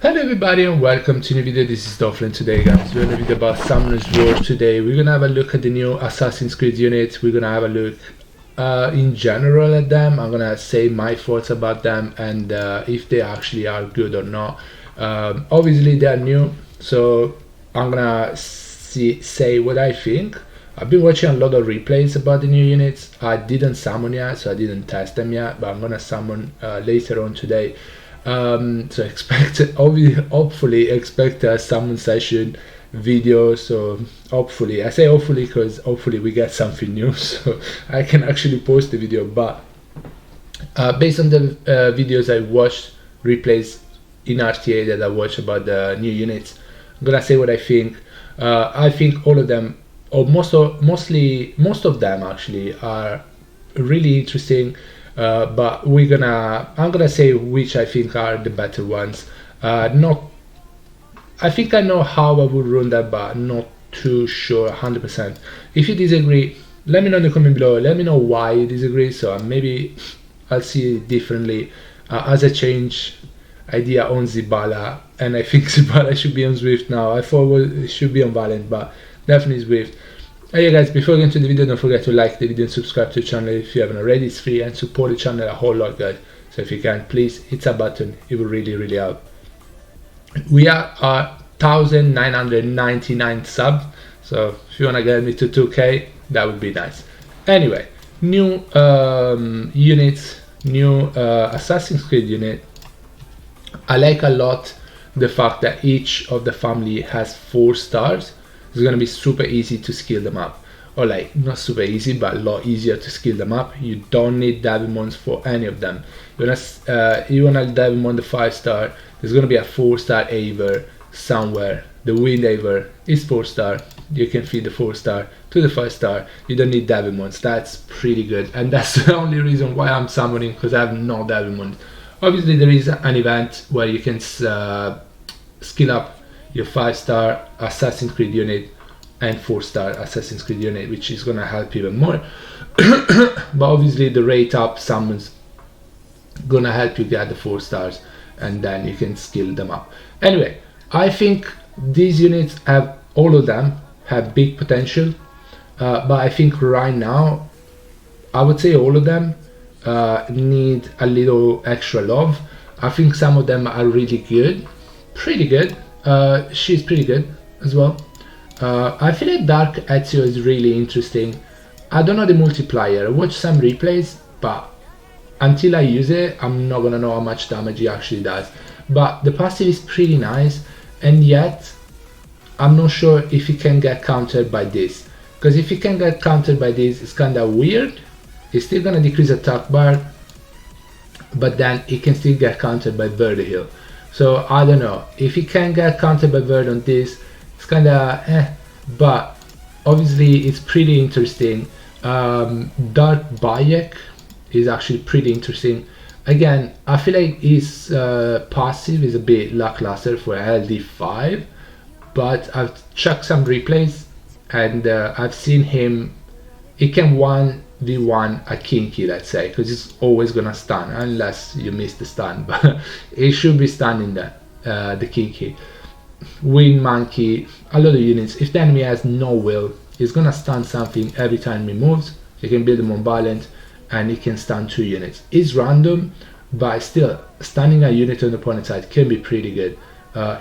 Hello everybody and welcome to a new video. This is Dolphin. Today guys, we're going to video about Summoner's War. Today we're going to have a look at the new Assassin's Creed units. We're going to have a look in general at them. I'm going to say my thoughts about them and if they actually are good or not. Obviously they are new, so I'm going to say what I think. I've been watching a lot of replays about the new units. I didn't summon yet, so I didn't test them yet, but I'm going to summon later on today. So expect, hopefully expect a summon session video. So hopefully, I say hopefully because hopefully we get something new so I can actually post the video. But based on the videos I watched, replays in RTA that I watched about the new units, I'm gonna say what I think. I think all of them, or most of them actually, are really interesting. But I'm gonna say which I think are the better ones. I think I know how I would run that, but not too sure 100%. If you disagree, let me know in the comment below. Let me know why you disagree, so maybe I'll see it differently as I change idea on Zibala. And I think Zibala should be on Swift now. I thought it should be on Valent, but definitely Swift. Hey guys, before we get into the video, don't forget to like the video and subscribe to the channel if you haven't already. It's free, and support the channel a whole lot guys. So if you can, please hit that button, it will really help. We are at 1999 subs, so if you want to get me to 2k, that would be nice. Anyway, new units, new Assassin's Creed unit. I like a lot the fact that each of the family has 4 stars. It's gonna be super easy to skill them up, or like not super easy, but a lot easier to skill them up. You don't need Devimons for any of them. You wanna Devimon the 5-star. There's gonna be a 4-star Aver somewhere. The Wind Aver is 4-star. You can feed the 4-star to the 5-star. You don't need Devimons. That's pretty good, and that's the only reason why I'm summoning, because I have no Devimons. Obviously, there is an event where you can skill up your 5-star Assassin's Creed unit and 4-star Assassin's Creed unit, which is gonna help even more. But obviously the rate up summons gonna help you get the 4 stars, and then you can skill them up. Anyway, I think these units have, all of them have big potential, but I think right now I would say all of them need a little extra love. I think some of them are really good, pretty good. She's pretty good as well. I feel like Dark Ezio is really interesting. I don't know the multiplier. I watched some replays, but until I use it, I'm not gonna know how much damage he actually does. But the passive is pretty nice, and yet I'm not sure if he can get countered by this. Because if he can get countered by this, it's kinda weird. It's still gonna decrease attack bar, but then it can still get countered by Vertihill. So I don't know if he can get countered by Bird on this. It's kind of but obviously it's pretty interesting. Dark Bayek is actually pretty interesting. Again, I feel like his passive is a bit lackluster for LD5, but I've checked some replays and I've seen him. He can 1v1 a Kinky, let's say, because it's always gonna stun unless you miss the stun, but it should be stunning the Kinky. Wind Monkey, a lot of units. If the enemy has no will, he's gonna stun something every time he moves. You can build him on Violent and he can stun 2 units. It's random, but still stunning a unit on the opponent's side can be pretty good.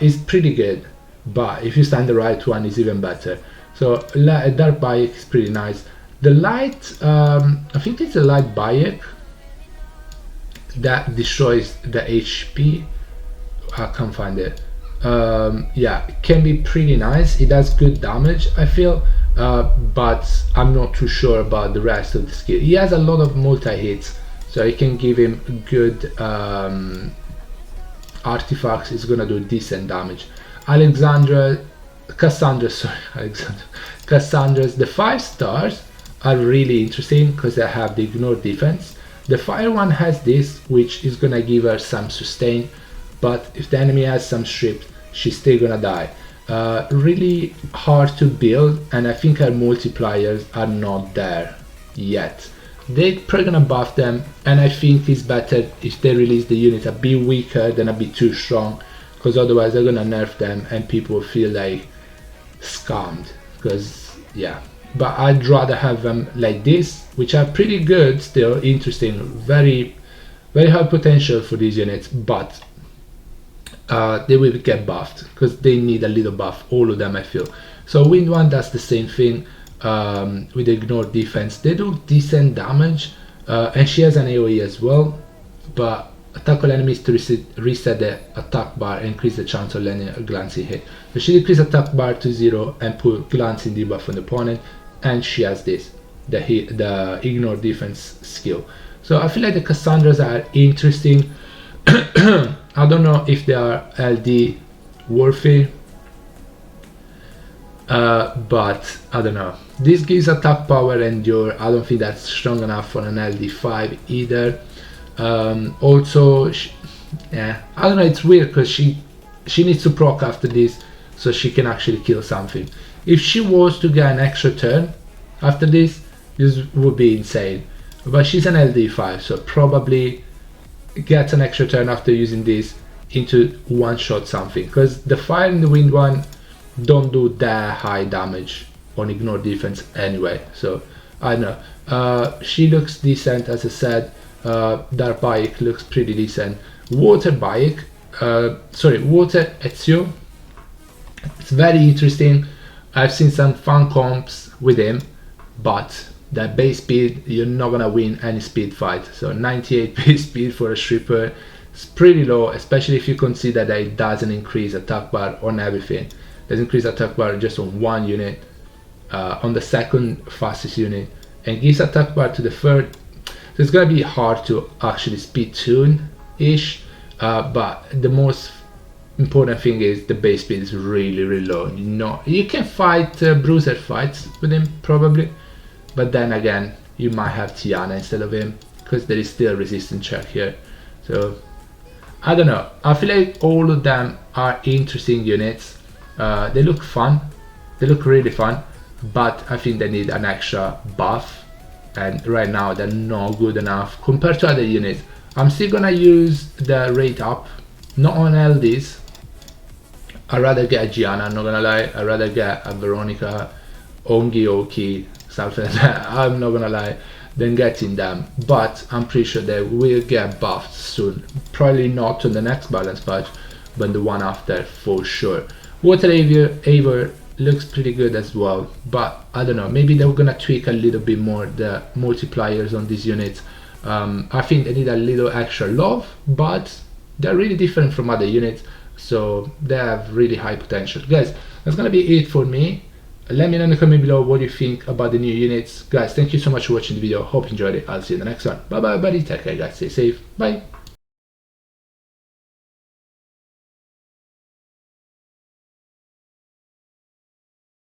It's pretty good, but if you stun the right one, it's even better. So Dark Bayek is pretty nice. The light, I think it's a light Bayek that destroys the HP. I can't find it. Yeah, it can be pretty nice. It does good damage, I feel, but I'm not too sure about the rest of the skill. He has a lot of multi-hits, so you can give him good artifacts. It's gonna do decent damage. Cassandra's the 5 stars are really interesting because they have the ignore defense. The fire one has this, which is gonna give her some sustain, but if the enemy has some stripped, she's still gonna die. Really hard to build, and I think her multipliers are not there yet. They're probably gonna buff them, and I think it's better if they release the unit a bit weaker than a bit too strong, because otherwise they're gonna nerf them and people feel like scammed. Because yeah, but I'd rather have them like this, which are pretty good still, interesting, very high potential for these units, but they will get buffed because they need a little buff, all of them I feel. So Wind One does the same thing with Ignore Defense. They do decent damage, and she has an AoE as well, but attack all enemies to reset the attack bar and increase the chance of landing a glancing hit. So she decreases attack bar to 0 and put glancing debuff on the opponent, and she has this, the Ignore Defense skill. So I feel like the Cassandras are interesting. I don't know if they are LD worthy, but I don't know. This gives attack power and endure. I don't think that's strong enough for an LD5 either. Also, yeah, I don't know, it's weird because she needs to proc after this so she can actually kill something. If she was to get an extra turn after this would be insane, but she's an LD5, so probably gets an extra turn after using this into one-shot something, because the fire and the wind one don't do that high damage on Ignore Defense anyway. So I don't know, she looks decent, as I said. Dark Bike looks pretty decent. Water Bike, Water Ezio, it's very interesting. I've seen some fun comps with him, but that base speed, you're not gonna win any speed fight. So 98 base speed for a stripper is pretty low, especially if you consider that it doesn't increase attack bar on everything. It doesn't increase attack bar just on one unit, on the second fastest unit, and gives attack bar to the third. So it's gonna be hard to actually speed tune ish, but the most important thing is the base speed is really low. You can fight bruiser fights with him probably, but then again you might have Tiana instead of him because there is still a resistance check here. So I don't know, I feel like all of them are interesting units. They look fun, they look really fun, but I think they need an extra buff, and right now they're not good enough compared to other units. I'm still gonna use the rate up, not on LDs. I'd rather get a Gianna, I'm not gonna lie. I'd rather get a Veronica, Ongi Oki, something like that, I'm not gonna lie, than getting them. But I'm pretty sure they will get buffed soon. Probably not on the next balance patch, but the one after for sure. Water Aver looks pretty good as well, but I don't know, maybe they're gonna tweak a little bit more the multipliers on these units. I think they need a little extra love, but they're really different from other units, so they have really high potential. Guys, that's gonna be it for me. Let me know in the comment below what you think about the new units. Guys, thank you so much for watching the video. Hope you enjoyed it. I'll see you in the next one. Bye bye buddy, take care guys, stay safe, bye.